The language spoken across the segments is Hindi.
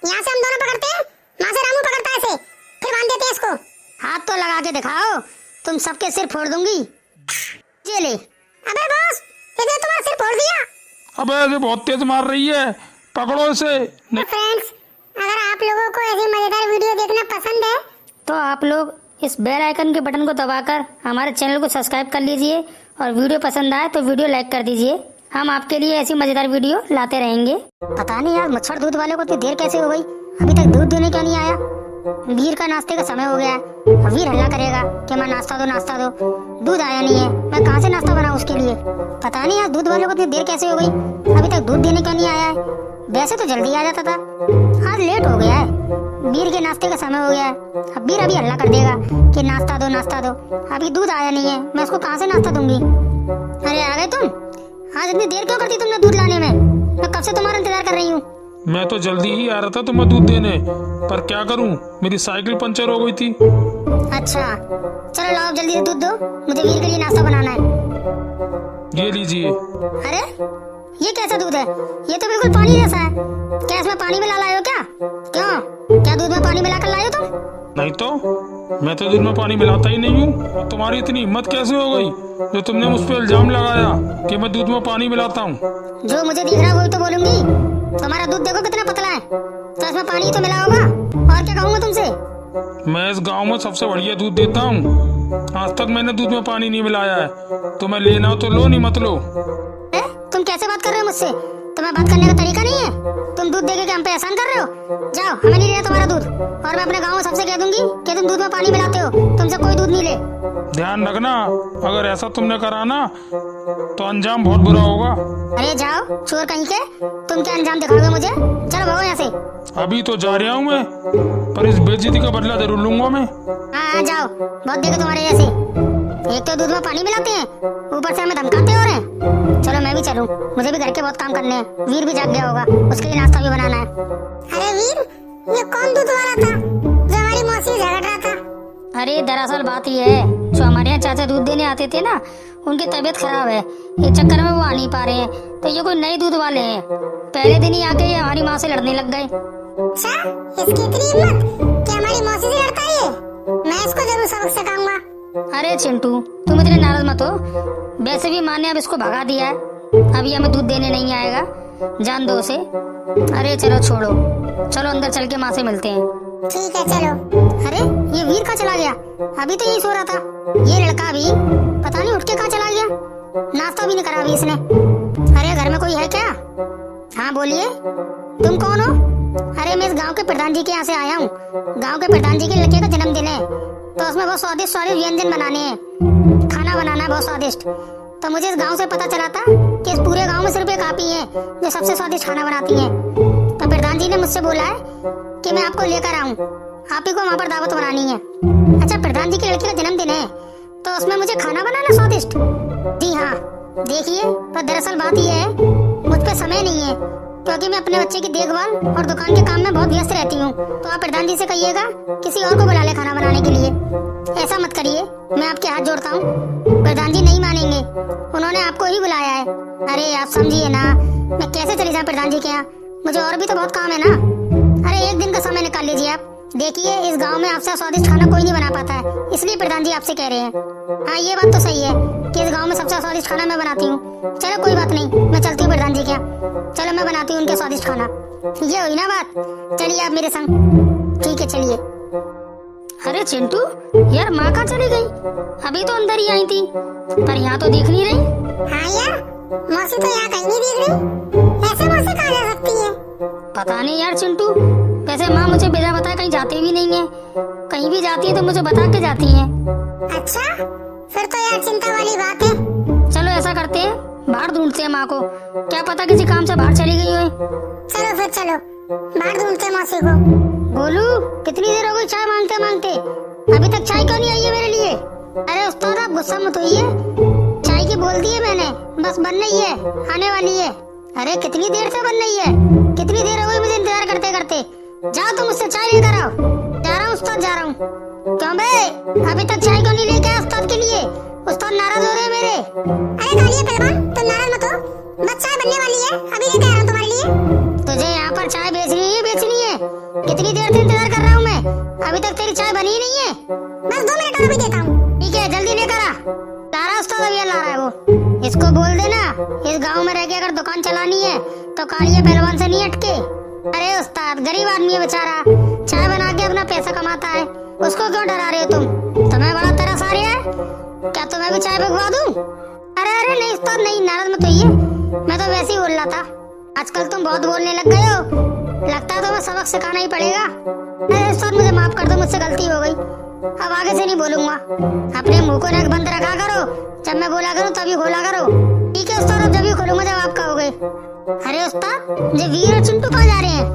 यहाँ से हम दोनों पकड़ते हैं, वहाँ से रामू पकड़ता है इसे, फिर बांध देते हैं इसको। हाथ तो लगा के दिखाओ, तुम सबके सिर फोड़ दूंगी। ये ले। अबे बॉस, इसने तुम्हारा सिर फोड़ दिया। अबे ये बहुत तेज मार रही है, पकड़ो इसे। तो फ्रेंड्स, अगर आप लोगों को ऐसी मजेदार वीडियो देखना पसंद है तो आप लोग इस बेल आइकन के बटन को दबाकर हमारे चैनल को सब्सक्राइब कर लीजिए और वीडियो पसंद आए तो वीडियो लाइक कर दीजिए। हम आपके लिए ऐसी मजेदार वीडियो लाते रहेंगे। पता नहीं यार मच्छर दूध वाले को इतनी देर कैसे हो गई, अभी तक दूध देने क्यों नहीं आया। वीर का नाश्ते का समय हो गया है, वीर हल्ला करेगा कि मैं नाश्ता दो, दूध आया नहीं है, मैं कहाँ से नाश्ता बनाऊं उसके लिए। पता नहीं यार दूध वाले को इतनी देर कैसे हो गई, अभी तक दूध देने क्यों नहीं आया है। वैसे तो जल्दी आ जाता था, आज लेट हो गया है। वीर के नाश्ते का समय हो गया है, अब वीर अभी हल्ला कर देगा कि नाश्ता दो, अभी दूध आया नहीं है, मैं उसको कहाँ से नाश्ता दूंगी। अरे आ गए तुम, आज इतनी देर क्यों करती तुमने दूध लाने में, मैं कब से तुम्हारा इंतजार कर रही हूँ। मैं तो जल्दी ही आ रहा था तुम्हें दूध देने, पर क्या करूं, मेरी साइकिल पंचर हो गई थी। अच्छा चलो लाओ जल्दी से दूध दो, मुझे वीर के लिए नाश्ता बनाना है। ये लीजिए। अरे ये कैसा दूध है, ये तो बिल्कुल पानी जैसा है। क्या इसमें पानी मिला लाए हो क्या? क्यों, क्या दूध में पानी मिलाकर लाए हो तुम? नहीं तो, मैं तो दूध में पानी मिलाता ही नहीं हूँ। तुम्हारी इतनी हिम्मत कैसे हो गई जो तुमने मुझ पर इल्जाम लगाया कि मैं दूध में पानी मिलाता हूँ। जो मुझे दिख रहा है वही तो बोलूंगी। तुम्हारा दूध देखो कितना पतला है, तो इसमें पानी तो मिला होगा, और क्या कहूँगा तुमसे। मैं इस गांव में सबसे बढ़िया दूध देता हूँ, आज तक मैंने दूध में पानी नहीं मिलाया है। तुम्हें लेना तो लो, नहीं मत लो। तुम कैसे बात कर रहे हो मुझसे, तुम्हें बात करने का तरीका नहीं है। तुम दूध देके हम पे एहसान कर रहे हो। जाओ, हमें नहीं लेना तुम्हारा दूध, और मैं अपने गाँव में सबसे कह दूंगी कि तुम दूध में पानी मिलाते हो, तुमसे कोई दूध नहीं ले। ध्यान रखना, अगर ऐसा तुमने करा ना तो अंजाम बहुत बुरा होगा। अरे जाओ चोर कहीं के, तुम क्या अंजाम दिखाओगे मुझे, चलो भागो यहाँ से। अभी तो जा रहा हूँ मैं, पर इस बेइज्जती का बदला जरूर लूंगा मैं। हाँ जाओ, बहुत देखे तुम्हारे जैसे, एक तो दूध में पानी मिलाते हैं, ऊपर से हमें धमकाते हो रहे हैं। चलो मैं भी चलूं, मुझे भी घर के बहुत काम करने हैं। वीर भी जाग गया होगा, उसके लिए नाश्ता भी बनाना है। अरे वीर, ये कौन दूध वाला था जो हमारी मौसी से झगड़ रहा था? अरे दरअसल बात ये है, जो हमारे यहाँ चाचा दूध देने आते थे ना, उनकी तबीयत खराब है, इस चक्कर में वो आ नहीं पा रहे हैं। तो ये कोई नए दूध वाले हैं, पहले दिन ही आके ये हमारी माँ से लड़ने लग गए। अच्छा, इसकी इतनी हिम्मत कि हमारी मौसी से लड़ता है ये? मैं इसको जरूर सबक सिखाऊंगा। अरे चिंटू, तुम इतने नाराज मत हो, वैसे भी माँ ने अब इसको भगा दिया है, अभी हमें दूध देने नहीं आएगा, जान दो उसे। अरे चलो छोड़ो, चलो अंदर चल के माँ से मिलते हैं। ठीक है चलो। अरे ये वीर कहाँ चला गया, अभी तो यही सो रहा था। ये लड़का भी पता नहीं उठ के कहाँ चला गया, नाश्ता भी नहीं करा अभी इसने। अरे घर में कोई है क्या? हाँ बोलिए, तुम कौन हो? अरे मैं इस गांव के प्रधान जी के यहाँ से आया हूँ। गांव के प्रधान जी के लड़के का जन्मदिन है, तो उसमें बहुत स्वादिष्ट व्यंजन बनाने हैं, खाना बनाना है बहुत स्वादिष्ट। तो मुझे इस गांव से पता चला था कि इस पूरे गांव में सिर्फ एक आप ही है जो सबसे स्वादिष्ट खाना बनाती हैं। तो प्रधान जी ने मुझसे बोला है कि मैं आपको लेकर आऊं, आप ही को वहाँ पर दावत बनानी है। अच्छा, प्रधान जी की लड़की का जन्मदिन है, तो उसमें मुझे खाना बनाना स्वादिष्ट? जी हाँ, देखिए तो दरअसल बात यह है, मुझ पे समय नहीं है, क्योंकि मैं अपने बच्चे की देखभाल और दुकान के काम में बहुत व्यस्त रहती हूँ। तो आप प्रधान जी से कहिएगा किसी और को बुला ले खाना बनाने के लिए। ऐसा मत करिए, मैं आपके हाथ जोड़ता हूँ, प्रधान जी नहीं मानेंगे, उन्होंने आपको ही बुलाया है। अरे आप समझिए ना, मैं कैसे चली जाऊँ प्रधान जी के यहाँ, मुझे और भी तो बहुत काम है ना। अरे एक दिन का समय निकाल लीजिए आप, देखिए इस गांव में आपसे स्वादिष्ट खाना कोई नहीं बना पाता है, इसलिए प्रधान जी आपसे कह रहे हैं। हाँ ये बात तो सही है कि इस गांव में सबसे स्वादिष्ट खाना मैं बनाती हूँ। चलो कोई बात नहीं, मैं चलती हूँ प्रधान जी के यहाँ, चलो मैं बनाती हूँ उनके स्वादिष्ट खाना। ये हुई ना बात, चलिए आप मेरे संग। ठीक है चलिए। अरे चिंटू यार, माँ कहाँ चली गई, अभी तो अंदर ही आई थी, पर यहाँ तो दिख नहीं रही। हाँ यार, मौसी तो यहाँ कहीं नहीं दिख रही, ऐसे मौसी कहाँ जा सकती है? पता नहीं यार चिंटू, वैसे माँ मुझे बिना बताए कहीं जाती भी नहीं है, कहीं भी जाती है तो मुझे बता के जाती है। अच्छा, फिर तो यार चिंता वाली बात है। चलो ऐसा करते हैं, बाहर ढूंढते हैं माँ को, क्या पता किसी काम से बाहर चली गई हो। चलो फिर चलो, बाहर ढूंढते हैं मौसी को। बोलू कितनी देर हो गई चाय मांगते मांगते, अभी तक चाय क्यों नहीं आई है मेरे लिए? अरे उस्ताद आप गुस्सा मत होइए, चाय की बोल दी है मैंने, बस बन रही है, आने वाली है। अरे कितनी देर से बन रही है, कितनी देर हो गई मुझे इंतजार करते करते। जाओ तुम मुझसे चाय लेकर आओ। जा रहा हूँ उस्ताद, जा रहा हूँ। क्यों बे, अभी तक चाय क्यों नहीं लेके आया उस्ताद के लिए? उस्ताद नाराज हो रहे हैं मेरे। अरे कालिया पहलवान, तुम नाराज मत हो। बस चाय बनने वाली है, अभी लेके आ रहा हूँ तुम्हारे लिए। तुझे यहाँ पर चाय बेचनी है बेचनी है? कितनी देर से इंतजार कर रहा हूँ मैं, अभी तक तेरी चाय बनी ही नहीं है। बस 2 मिनट और, अभी देता हूँ। ठीक है, जल्दी लेकर आ। ला रहा उस्ताद, अभी ला रहा है वो। इसको बोल देना इस गांव में रह के अगर दुकान चलानी है तो कालिया पहलवान से नहीं अटके। अरे उस्ताद, गरीब आदमी है बेचारा, चाय बना के अपना पैसा कमाता है, उसको क्यों डरा रहे हो तुम? तुम्हें बड़ा तरस आ रहा है क्या? तुम्हें भी चाय भिजवा दूं? अरे नहीं उस्ताद नहीं, नाराज मत होइए, मैं तो वैसे ही बोल रहा था। आजकल तुम बहुत बोलने लग गए हो, लगता है तुम्हें सबक सिखाना ही पड़ेगा। अरे उस्ताद मुझे माफ कर दो, मुझसे गलती हो गई, अब आगे से नहीं बोलूंगा। अपने मुंह को नाक बंद रखा करो, जब मैं बोला करूं तभी खोला करो। ठीक है उस्ताद, अब जब ही खोलूंगा जब आप कहोगे। अरे उस्ताद, ये वीर और चिंटू कहाँ जा रहे हैं?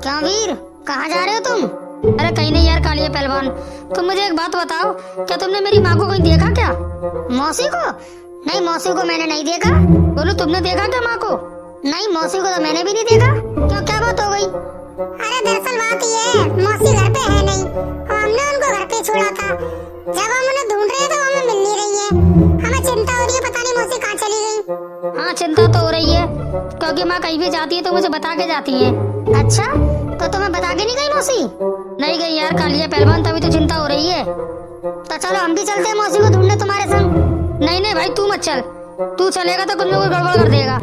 क्यों वीर, कहाँ जा रहे हो तुम? अरे कहीं नहीं यार कालिया पहलवान, तुम मुझे एक बात बताओ, क्या तुमने मेरी माँ को कहीं देखा क्या? मौसी को? नहीं, मौसी को मैंने नहीं देखा। बोलो, तुमने देखा क्या माँ को? नहीं, मौसी को तो मैंने भी नहीं देखा। क्यों, क्या बात हो गई? अरे दरअसल बात ये है, मौसी घर पे है नहीं और हमने उनको घर पे छोड़ा था। जब हम उन्हें ढूंढ रहे हैं तो हमें मिल नहीं रही है। हमें चिंता हो रही है, पता नहीं मौसी कहाँ चली गई। हाँ, चिंता तो हो रही है, क्योंकि माँ कहीं भी जाती है तो मुझे बता के जाती है। अच्छा, तो तुम्हें बता के नहीं गई मौसी? नहीं गई यार कालिया पहलवान, तभी तो चिंता हो रही है। तो चलो हम भी चलते हैं मौसी को ढूंढने तुम्हारे संग। नहीं नहीं भाई, तू मत चल, तू चलेगा तो कुछ न कुछ गड़बड़ कर देगा।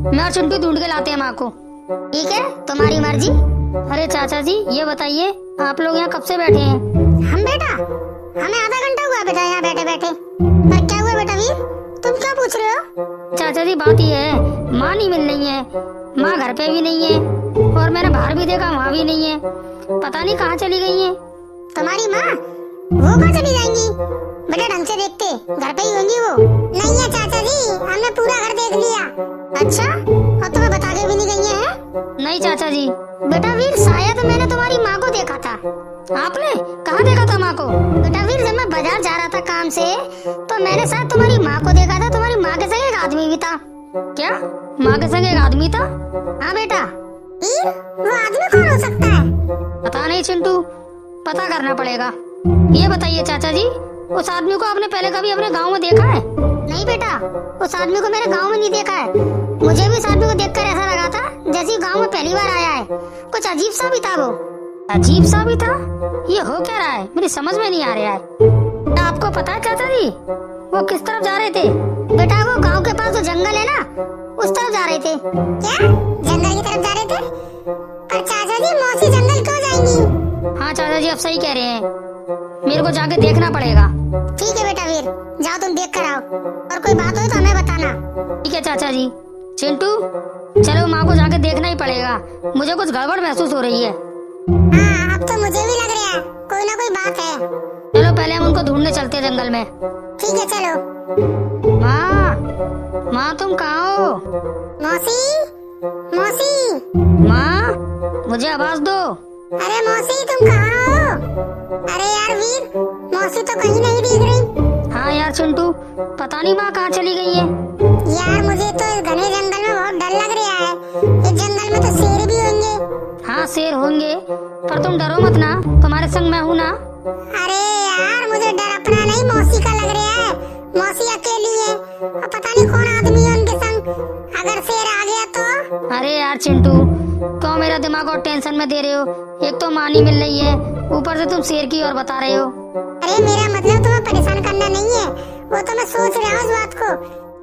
मैं और चिंटू ढूंढ के लाते हैं माँ को। ठीक है, तुम्हारी मर्जी। अरे चाचा जी, ये बताइए आप लोग यहाँ कब से बैठे हैं? हम बेटा, हमें आधा घंटा हुआ बेटा यहाँ बैठे बैठे। पर क्या हुआ बेटा वीर, तुम क्या पूछ रहे हो? चाचा जी बात ये है, माँ नहीं मिल रही है, माँ घर पे भी नहीं है और मैंने बाहर भी देखा वहाँ भी नहीं है, पता नहीं कहाँ चली गई है। तुम्हारी माँ वो कहाँ चली जाएंगी बेटा? ढंग से देखते, घर पे ही होंगी वो। नहीं है चाचा जी, हमने पूरा घर देख लिया। अच्छा, और तुम्हें बता के भी नहीं गई है? नहीं चाचा जी। बेटा वीर, शायद मैंने तुम्हारी माँ को देखा था। आपने कहाँ देखा था माँ को? बेटा वीर, जब मैं बाजार जा रहा था काम से तो मैंने शायद तुम्हारी माँ को देखा था। तुम्हारी माँ के संग एक आदमी भी था। क्या, माँ के संग एक आदमी था? हाँ बेटा। वीर, वो आदमी कौन हो सकता है? पता नहीं चिंटू, पता करना पड़ेगा। ये बताइए चाचा जी, उस आदमी को आपने पहले कभी अपने गांव में देखा है? नहीं बेटा, उस आदमी को मैंने गांव में नहीं देखा है। मुझे भी उस आदमी को देखकर ऐसा लगा था जैसे गांव में पहली बार आया है। कुछ अजीब सा भी था वो। अजीब सा भी था? ये हो क्या रहा है, मेरी समझ में नहीं आ रहा है। क्या आपको पता है चाचा जी वो किस तरफ जा रहे थे? बेटा वो गाँव के पास जो जंगल है ना, उस तरफ जा रहे थे। क्या, जंगल की तरफ जा रहे थे? पर चाचा जी, मौसी जंगल क्यों जाएंगी? हाँ चाचा जी, आप सही कह रहे हैं, मेरे को जाके देखना पड़ेगा। ठीक है बेटा वीर, जाओ तुम देख कर आओ, और कोई बात हो तो हमें बताना। ठीक है चाचा जी। चिंटू चलो, माँ को जाके देखना ही पड़ेगा, मुझे कुछ गड़बड़ महसूस हो रही है। हाँ, अब तो मुझे भी लग रहा है कोई ना कोई बात है। चलो पहले हम उनको ढूंढने चलते हैं जंगल में। ठीक है चलो। माँ, माँ तुम कहाँ हो? मौसी, मौसी, माँ मुझे आवाज दो। अरे मौसी तुम कहाँ हो? अरे यार वीर, मौसी तो कहीं नहीं दिख रही। हाँ यार चिंटू, पता नहीं माँ कहाँ चली गई है। यार मुझे तो इस घने जंगल में बहुत डर लग रहा है। इस जंगल में तो शेर भी होंगे। हाँ शेर होंगे, पर तुम डरो मत ना, तुम्हारे संग मैं हूँ ना। अरे यार, मुझे डर अपना नहीं मौसी का लग रहा है। मौसी अकेली है और पता नहीं कौन आदमी है उनके संग। अगर शेर आ गया तो? अरे यार चिंटू, क्यों मेरा दिमाग और टेंशन में दे रहे हो? एक तो माँ नहीं मिल रही है, ऊपर से तुम शेर की और बता रहे हो। अरे मेरा मतलब तुम्हें परेशान करना नहीं है, वो तो मैं सोच रहा हूँ इस बात को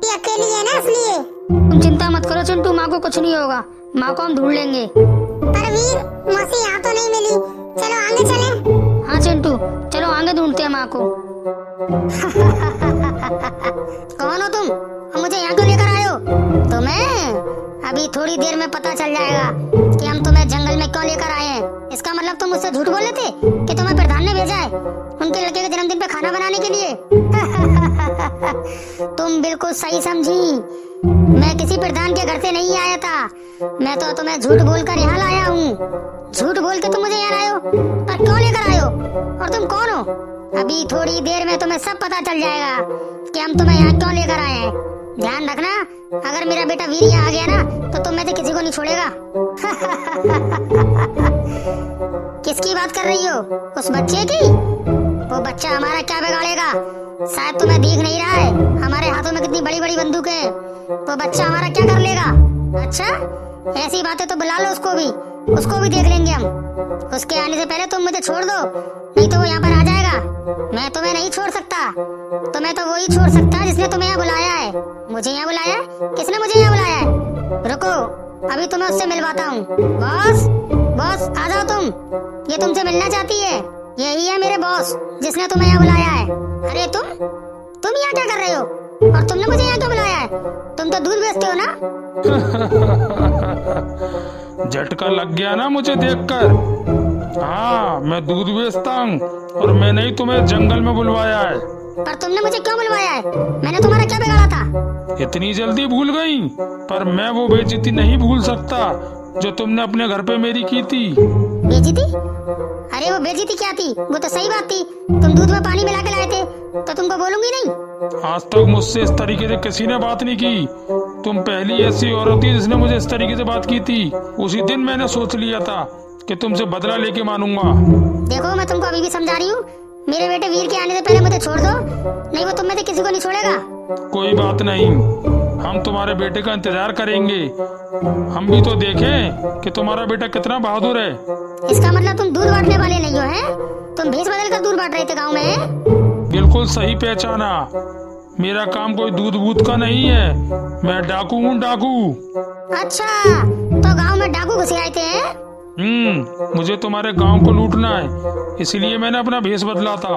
कि अकेली है ना, इसलिए। तुम चिंता मत करो चिंटू, माँ को कुछ नहीं होगा, माँ को हम ढूंढ लेंगे। पर वीर, मौसी यहाँ तो नहीं मिली, चलो आगे चलें। हाँ चिंटू, चलो आगे ढूंढते हैं माँ को। कौन हो तुम, मुझे यहाँ क्यों लेकर आए हो? तुम्हें अभी थोड़ी देर में पता चल जाएगा कि हम तुम्हें जंगल में क्यों लेकर आए हैं। इसका मतलब तुम मुझसे झूठ बोले थे कि तुम्हें प्रधान ने भेजा है उनके लड़के के जन्मदिन पे खाना बनाने के लिए। तुम बिल्कुल सही समझी, मैं किसी प्रधान के घर से नहीं आया था, मैं तो तुम्हें झूठ बोलकर यहाँ लाया हूँ। झूठ बोल के तुम मुझे यहाँ लाए हो, पर क्यों लेकर आए हो और तुम कौन हो? अभी थोड़ी देर में तुम्हें सब पता चल जाएगा कि हम तुम्हें यहाँ क्यों लेकर आए हैं। ध्यान रखना, अगर मेरा बेटा वीर यहाँ आ गया ना तो तुम में से किसी को नहीं छोड़ेगा। किसकी बात कर रही हो, उस बच्चे की? वो बच्चा हमारा क्या बिगाड़ेगा? शायद तुम्हें दिख नहीं रहा है हमारे हाथों में कितनी बड़ी बड़ी बंदूक है। वो बच्चा हमारा क्या कर लेगा? अच्छा, ऐसी बातें तो बुला लो उसको भी देख लेंगे हम। उसके आने से पहले तुम मुझे छोड़ दो, नहीं तो वो यहाँ पर आ जाएगा। मैं तुम्हें नहीं छोड़ सकता। तुम्हें तो वही छोड़ सकता है जिसने तुम्हें यहाँ बुलाया है। मुझे यहाँ बुलाया है? किसने मुझे यहाँ बुलाया है? रुको, अभी तुम्हें उससे मिलवाता हूँ। बॉस, बॉस आ जाओ तुम। ये तुमसे मिलना चाहती है। यही है मेरे बॉस जिसने तुम्हें यहाँ बुलाया है। अरे तुम यहाँ क्या कर रहे हो? और तुमने मुझे यहाँ क्यों बुलाया है? तुम तो दूध बेचते हो ना? झटका लग गया ना मुझे देखकर? हाँ, मैं दूध बेचता हूँ और मैंने ही तुम्हें जंगल में बुलवाया है। पर तुमने मुझे क्यों बुलवाया है? मैंने तुम्हारा क्या बिगाड़ा था? इतनी जल्दी भूल गई? पर मैं वो बेइज्जती नहीं भूल सकता जो तुमने अपने घर पे मेरी की थी। बेइज्जती? अरे वो बेइज्जती क्या थी? वो तो सही बात थी। तुम दूध में पानी मिला के लाए थे, तो तुमको बोलूंगी नहीं। आज तक मुझसे इस तरीके से किसी ने बात नहीं की। तुम पहली ऐसी औरत थी जिसने मुझे इस तरीके से बात की थी। उसी दिन मैंने सोच लिया था कि तुमसे बदला लेके मानूंगा। देखो, मैं तुमको अभी भी समझा रही हूँ, मेरे बेटे वीर के आने से पहले मुझे छोड़ दो, नहीं वो तुम में से किसी को नहीं छोड़ेगा। कोई बात नहीं, हम तुम्हारे बेटे का इंतजार करेंगे। हम भी तो देखें कि तुम्हारा बेटा कितना बहादुर है। इसका मतलब तुम दूध बांटने वाले नहीं हो, हैं? तुम भेष बदल कर दूध बांट रहे थे गाँव में? बिल्कुल सही पहचाना। मेरा काम कोई दूध बूध का नहीं है। मैं डाकू हूँ, डाकू। अच्छा, तो गाँव में डाकू घुसे आए थे, हैं? मुझे तुम्हारे गांव को लूटना है, इसलिए मैंने अपना भेष बदला था।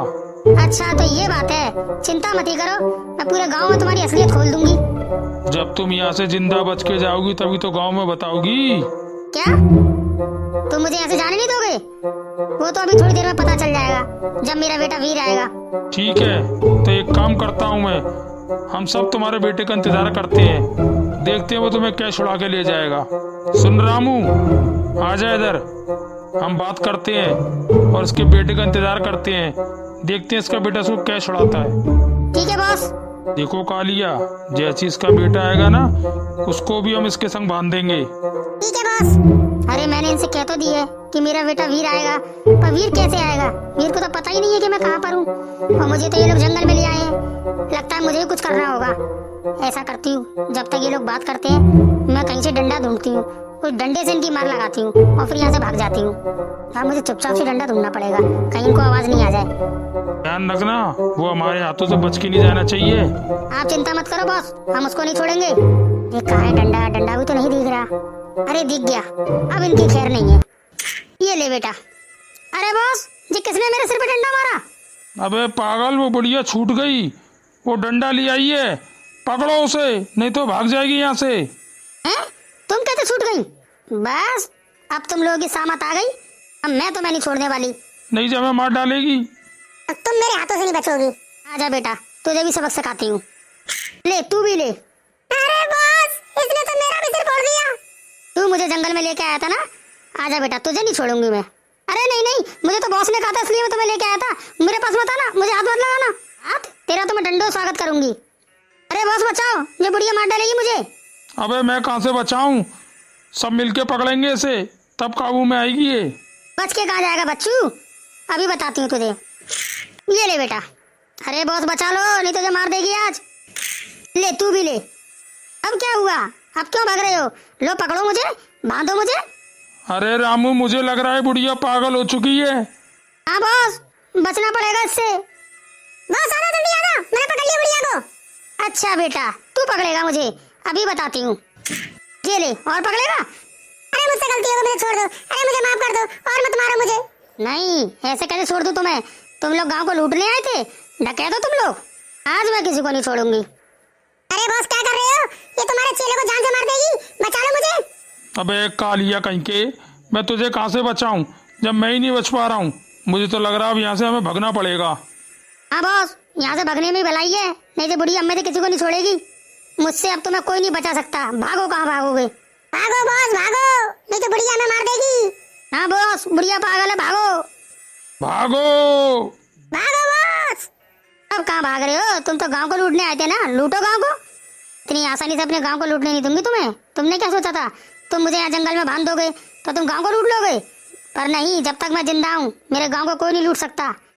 अच्छा, तो ये बात है। चिंता मत ही करो, मैं पूरे गांव में तुम्हारी असलियत खोल दूंगी। जब तुम यहाँ से जिंदा बच के जाओगी तभी तो गांव में बताओगी। क्या तुम मुझे ऐसे जाने नहीं दोगे? वो तो अभी थोड़ी देर में पता चल जाएगा जब मेरा बेटा वीर आएगा। ठीक है, तो एक काम करता हूँ मैं। हम सब तुम्हारे बेटे का इंतजार करते हैं, देखते हैं वो तुम्हें कैसे छुड़ा के ले जाएगा। सुन रामू, आ जा इधर, हम बात करते हैं और इसके बेटे का इंतजार करते हैं। देखते हैं इसका बेटा इसको कैसे छुड़ाता है। ठीक है बॉस। देखो कालिया, जैसे इसका बेटा आएगा ना, उसको भी हम इसके संग बांध देंगे। ठीक है बॉस। अरे मैंने इनसे कह तो दी है कि मेरा बेटा वीर आएगा, पर वीर कैसे आएगा? वीर को तो पता ही नहीं है कि मैं कहाँ पर हूँ, और मुझे तो ये लोग जंगल में ले आए हैं। लगता है मुझे ही कुछ करना होगा। ऐसा करती हूँ, जब तक ये लोग बात करते हैं मैं कहीं से डंडा ढूंढती हूँ, उस डंडे से इनकी मार लगाती हूँ और फिर यहाँ से भाग जाती हूँ। अब मुझे चुपचाप से डंडा ढूंढना पड़ेगा, कहीं इनको आवाज नहीं आ जाए। ध्यान रखना, वो हमारे हाथों से बच के नहीं जाना चाहिए। आप चिंता मत करो बॉस, हम उसको नहीं छोड़ेंगे। ये कहाँ है डंडा? डंडा भी तो नहीं दिख रहा। अरे दिख गया, अब इनकी खैर नहीं है। ये ले बेटा। अरे बॉस जी, किसने मेरे सिर पे डंडा मारा? अबे पागल, वो बुढ़िया छूट गई। वो डंडा ले आई है, पकड़ो उसे, नहीं तो भाग जाएगी यहाँ से। हैं? तुम कैसे छूट गई? बस अब तुम लोगों की सामत आ गई। अब मैं तुम्हें नहीं छोड़ने वाली। नहीं, जब मैं मार डालेगी। अब तुम मेरे हाथों से नहीं बचोगी। आजा बेटा, तुझे भी सबक सिखाती हूँ। ले, तू भी ले। अरे बॉस, इसने तो मेरा भी सिर फोड़ दिया। तू मुझे जंगल में लेके आया था ना? आजा बेटा, तुझे नहीं छोड़ूंगी मैं। अरे नहीं नहीं, मुझे तो बॉस ने कहा था, इसलिए मैं तुम्हें लेके आया था। मेरे पास मत आना, मुझे हाथ मत लगाना। हाथ तेरा तो मैं डंडों स्वागत करूंगी। अरे बॉस बचाओ, ये बुढ़िया मार डालेगी मुझे। अबे मैं कहाँ से बचाऊं? सब मिलके पकड़ेंगे इसे, तब काबू में आएगी ये। बच के कहाँ जाएगा बच्चू? अभी बताती हूँ तुझे। ये ले बेटा। अरे बॉस बचा लो, नहीं तो मार देगी आज। ले, तू भी ले। अब क्या हुआ? अब क्यों भाग रहे हो? लो पकड़ो मुझे, बांधो मुझे। अरे रामू, मुझे लग रहा है बुढ़िया पागल हो चुकी है। हाँ बॉस, बचना पड़ेगा इससे। बॉस आना, जल्दी आना, मैंने पकड़ लिया बुढ़िया को। अच्छा बेटा, तू पकड़ेगा मुझे? अभी बताती हूँ। ये ले, और पकड़ेगा? अरे मुझसे गलती हो गई, मुझे छोड़ दो। अरे मुझे माफ कर दो और मत मारो मुझे। नहीं, ऐसे कैसे छोड़ दूं तुम्हें? तुम लोग गांव को लूटने आए थे, डकैत हो तुम लोग। आज मैं किसी को नहीं छोड़ूंगी। अरे बॉस क्या कर रहे हो? ये तुम्हारे चेले को जान से मार देगी, बचा लो मुझे। अबे कालिया कहीं के, मैं तुझे कहाँ से बचाऊं जब मैं ही नहीं बच पा रहा हूँ। मुझे तो लग रहा है अब यहाँ से हमें भागना पड़ेगा। हाँ बॉस, यहाँ से भागने में भलाई है, नहीं तो बुढ़ी अम्मे से किसी को नहीं छोड़ेगी। मुझसे अब तुम्हें कोई नहीं बचा सकता। भागो, कहाँ भागोगे? भागो बॉस भागो, नहीं तो बुढ़िया हमें मार देगी। हाँ बॉस, बुढ़िया पागल है, भागो भागो भागो बॉस। अब कहाँ भाग रहे हो? तुम तो गांव को लूटने आए थे ना, लूटो गांव को। इतनी आसानी से अपने गांव को लूटने नहीं दूंगी तुम्हें। तुमने क्या सोचा था? तुम मुझे यहाँ जंगल में बांध दोगे तो तुम गांव को लूट लोगे? पर नहीं, जब तक मैं जिंदा हूँ मेरे गांव को कोई नहीं लूट सकता।